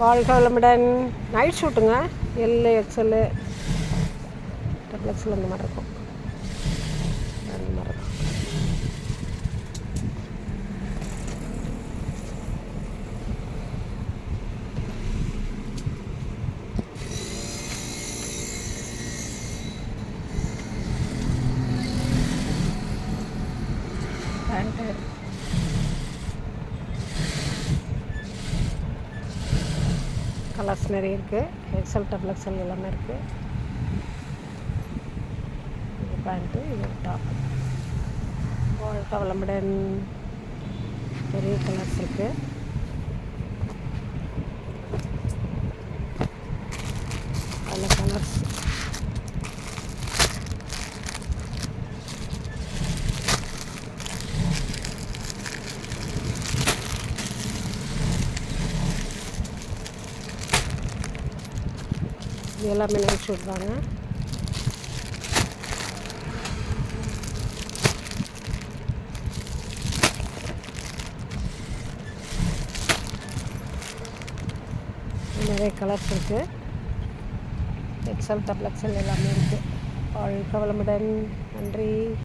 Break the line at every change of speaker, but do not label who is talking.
வாழ்க வளமுடன். நைட் ஷூட்டுங்க. எல் எக்ஸ்எல் டபுள் எக்ஸ்எல் அந்த மாதிரி இருக்கும். அந்த மாதிரி இருக்கும். பேண்ட்டு கலர்ஸ் நிறைய இருக்குது. எக்ஸ்எல் டபுள் எக்ஸ்எல் எல்லாமே இருக்குது. இது பேண்ட்டு, இது டாப். வாழ்க வளமுடன். பெரிய கலர்ஸ் இருக்குது. பல கலர்ஸ். இது எல்லாமே நைட் ஷூட் தாங்க. நிறைய கலர்ஸ் இருக்குது. எக்ஸ்எல் டபுள் எக்ஸ்எல் எல்லாமே இருக்குது. வாழ்க வளமுடன். நன்றி.